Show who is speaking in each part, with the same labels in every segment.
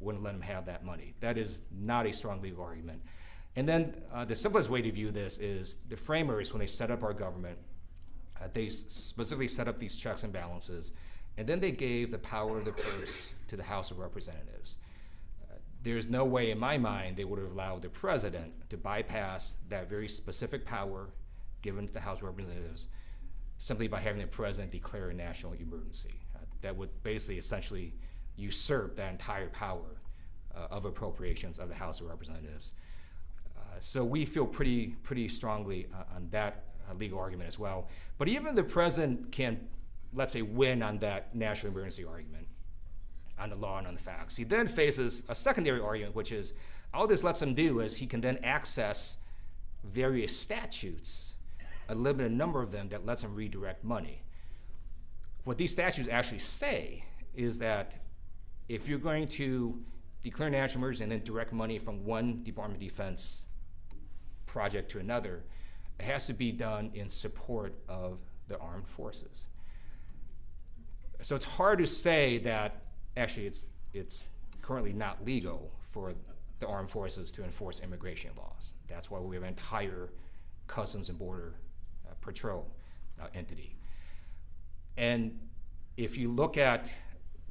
Speaker 1: wouldn't let him have that money. That is not a strong legal argument. And then the simplest way to view this is the framers, when they set up our government, they specifically set up these checks and balances, and then they gave the power of the purse to the House of Representatives. There's no way in my mind they would have allowed the president to bypass that very specific power given to the House of Representatives simply by having the president declare a national emergency. That would basically essentially usurp that entire power of appropriations of the House of Representatives. So we feel pretty strongly on that legal argument as well. But even the president can, let's say, win on that national emergency argument, on the law and on the facts. He then faces a secondary argument, which is all this lets him do is he can then access various statutes, a limited number of them, that lets him redirect money. What these statutes actually say is that if you're going to declare national emergency and then direct money from one Department of Defense project to another, it has to be done in support of the armed forces. So it's hard to say that actually it's currently not legal for the armed forces to enforce immigration laws. That's why we have an entire Customs and Border Patrol entity. And if you look at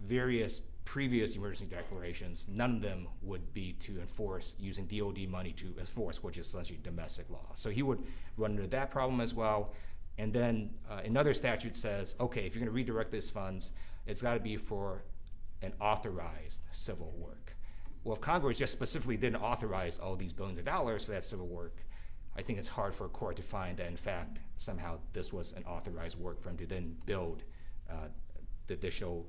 Speaker 1: various previous emergency declarations, none of them would be to enforce using DOD money to enforce, which is essentially domestic law. So he would run into that problem as well. And then another statute says, okay, if you're gonna redirect these funds, it's gotta be for an authorized civil work. Well, if Congress just specifically didn't authorize all these billions of dollars for that civil work, I think it's hard for a court to find that in fact, somehow this was an authorized work for him to then build the additional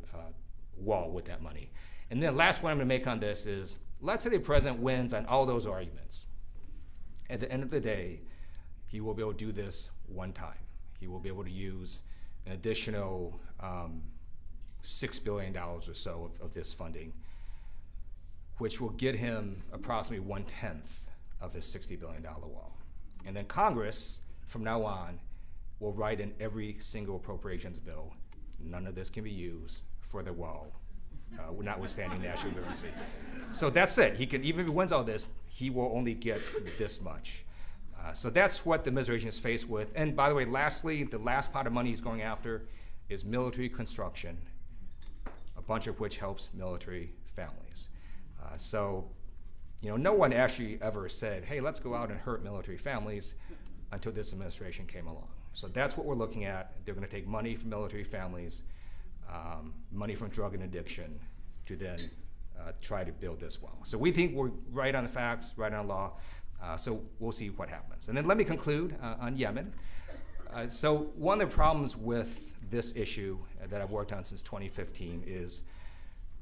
Speaker 1: wall with that money. And then the last point I'm gonna make on this is, let's say the president wins on all those arguments. At the end of the day, he will be able to do this one time. He will be able to use an additional $6 billion or so of this funding, which will get him approximately 1/10 of his $60 billion wall. And then Congress, from now on, will write in every single appropriations bill, none of this can be used for the wall, notwithstanding national emergency. So that's it. He can, even if he wins all this, he will only get this much. So that's what the administration is faced with. And by the way, lastly, the last pot of money he's going after is military construction, a bunch of which helps military families. So, you know, no one actually ever said, hey, let's go out and hurt military families until this administration came along. So that's what we're looking at. They're gonna take money from military families, money from drug and addiction, to then try to build this wall. So we think we're right on the facts, right on law, so we'll see what happens. And then let me conclude on Yemen. So one of the problems with this issue that I've worked on since 2015 is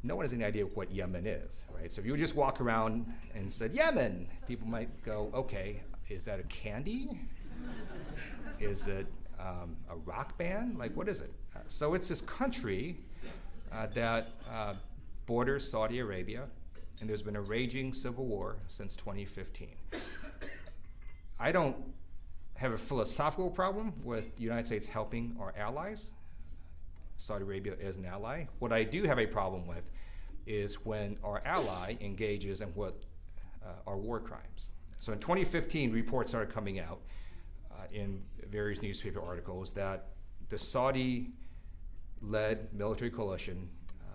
Speaker 1: no one has any idea what Yemen is, right? So if you just walk around and said, Yemen, people might go, okay, is that a candy? Is it a rock band? Like, what is it? So it's this country that borders Saudi Arabia, and there's been a raging civil war since 2015. I don't have a philosophical problem with the United States helping our allies. Saudi Arabia is an ally. What I do have a problem with is when our ally engages in what are war crimes. So in 2015, reports started coming out in various newspaper articles that the Saudi-led military coalition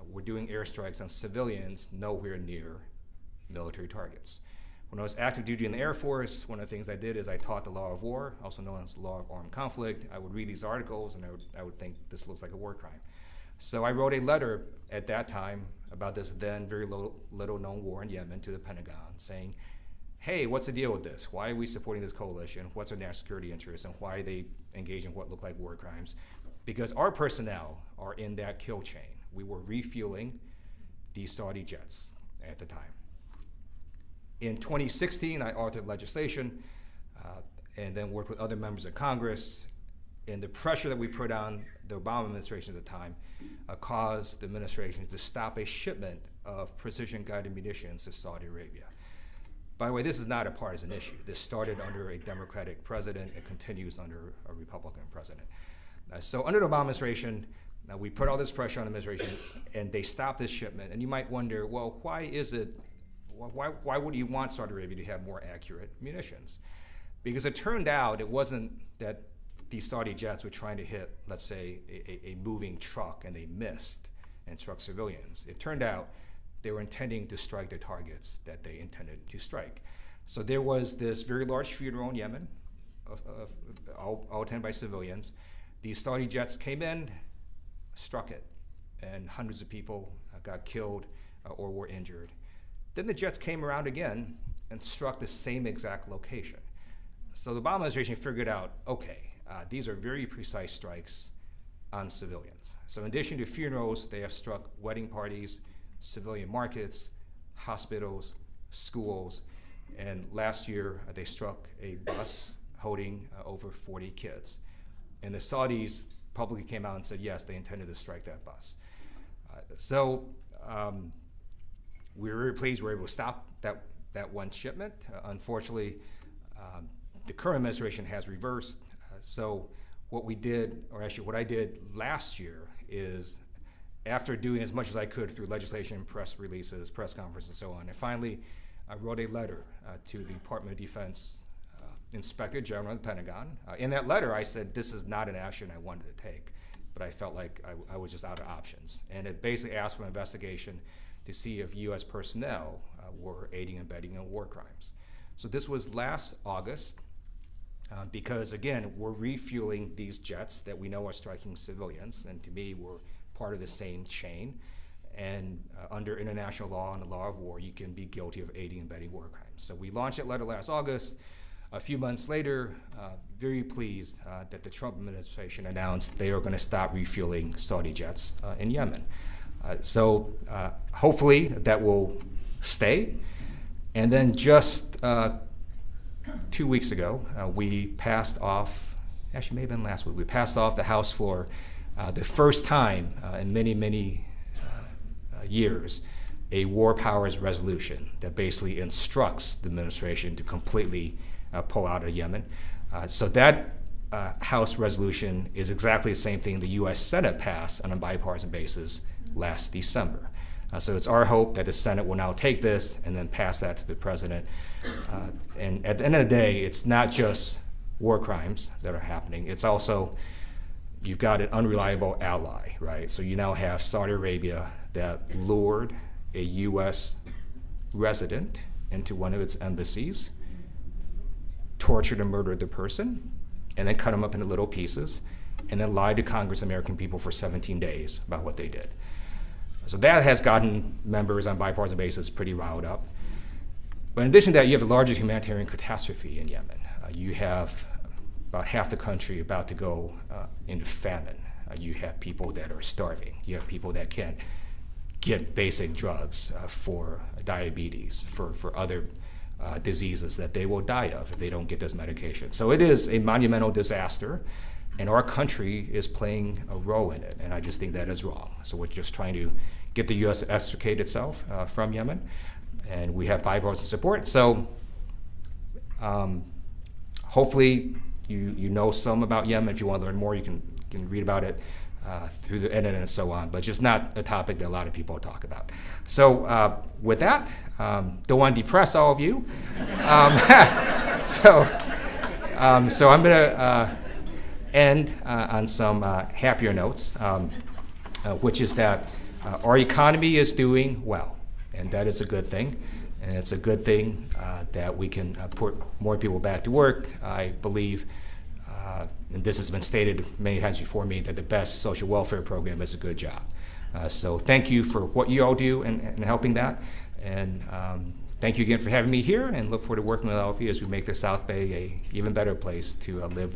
Speaker 1: were doing airstrikes on civilians nowhere near military targets. When I was active duty in the Air Force, one of the things I did is I taught the law of war, also known as the law of armed conflict. I would read these articles and I would think this looks like a war crime. So I wrote a letter at that time about this then very little known war in Yemen to the Pentagon saying, hey, what's the deal with this? Why are we supporting this coalition? What's our national security interests, and why are they engaging in what look like war crimes? Because our personnel are in that kill chain. We were refueling these Saudi jets at the time. In 2016, I authored legislation and then worked with other members of Congress, and the pressure that we put on the Obama administration at the time caused the administration to stop a shipment of precision-guided munitions to Saudi Arabia. By the way, this is not a partisan issue. This started under a Democratic president. It continues under a Republican president. So under the Obama administration, Now, we put all this pressure on the administration, and they stopped this shipment. And you might wonder, well, why would you want Saudi Arabia to have more accurate munitions? Because it turned out it wasn't that these Saudi jets were trying to hit, let's say, a moving truck and they missed and struck civilians. It turned out they were intending to strike the targets that they intended to strike. So there was this very large funeral in Yemen, all attended by civilians. These Saudi jets came in, struck it, and hundreds of people got killed or were injured. Then the jets came around again and struck the same exact location. So the Obama administration figured out, okay, these are very precise strikes on civilians. So in addition to funerals, they have struck wedding parties, civilian markets, hospitals, schools, and last year they struck a bus holding over 40 kids. And the Saudis publicly came out and said, yes, they intended to strike that bus. We were very pleased we were able to stop that one shipment. Unfortunately, the current administration has reversed. So what we did, or actually what I did last year, is after doing as much as I could through legislation, press releases, press conferences, and so on, I wrote a letter to the Department of Defense Inspector General of the Pentagon. In that letter, I said this is not an action I wanted to take, but I felt like I was just out of options. And it basically asked for an investigation to see if U.S. personnel were aiding and abetting in war crimes. So this was last August, because again, we're refueling these jets that we know are striking civilians, and to me, we're part of the same chain. And under international law and the law of war, you can be guilty of aiding and abetting war crimes. So we launched that letter last August. A few months later, very pleased that the Trump administration announced they are going to stop refueling Saudi jets in Yemen. Hopefully that will stay. And then just 2 weeks ago, we passed off, actually maybe been last week, we passed off the House floor the first time in many years, a war powers resolution that basically instructs the administration to completely pull out of Yemen. So that House resolution is exactly the same thing the U.S. Senate passed on a bipartisan basis last December. So it's our hope that the Senate will now take this and then pass that to the president. And at the end of the day, it's not just war crimes that are happening. It's also, you've got an unreliable ally, right? So you now have Saudi Arabia that lured a U.S. resident into one of its embassies, tortured and murdered the person, and then cut them up into little pieces, and then lied to Congress and American people for 17 days about what they did. So that has gotten members on a bipartisan basis pretty riled up. But in addition to that, you have the largest humanitarian catastrophe in Yemen. You have about half the country about to go into famine. You have people that are starving. You have people that can't get basic drugs for diabetes, for other diseases that they will die of if they don't get this medication. So it is a monumental disaster, and our country is playing a role in it, and I just think that is wrong. So we're just trying to get the U.S. to extricate itself from Yemen, and we have bipartisan support. So hopefully you know some about Yemen. If you want to learn more, you can read about it through the internet and so on, but just not a topic that a lot of people talk about. So with that, don't want to depress all of you. So I'm going to end on some happier notes, which is that our economy is doing well, and that is a good thing. And it's a good thing that we can put more people back to work. I believe, and this has been stated many times before me, that the best social welfare program is a good job. So thank you for what you all do in helping that. And thank you again for having me here, and look forward to working with all of you as we make the South Bay an even better place to live, work.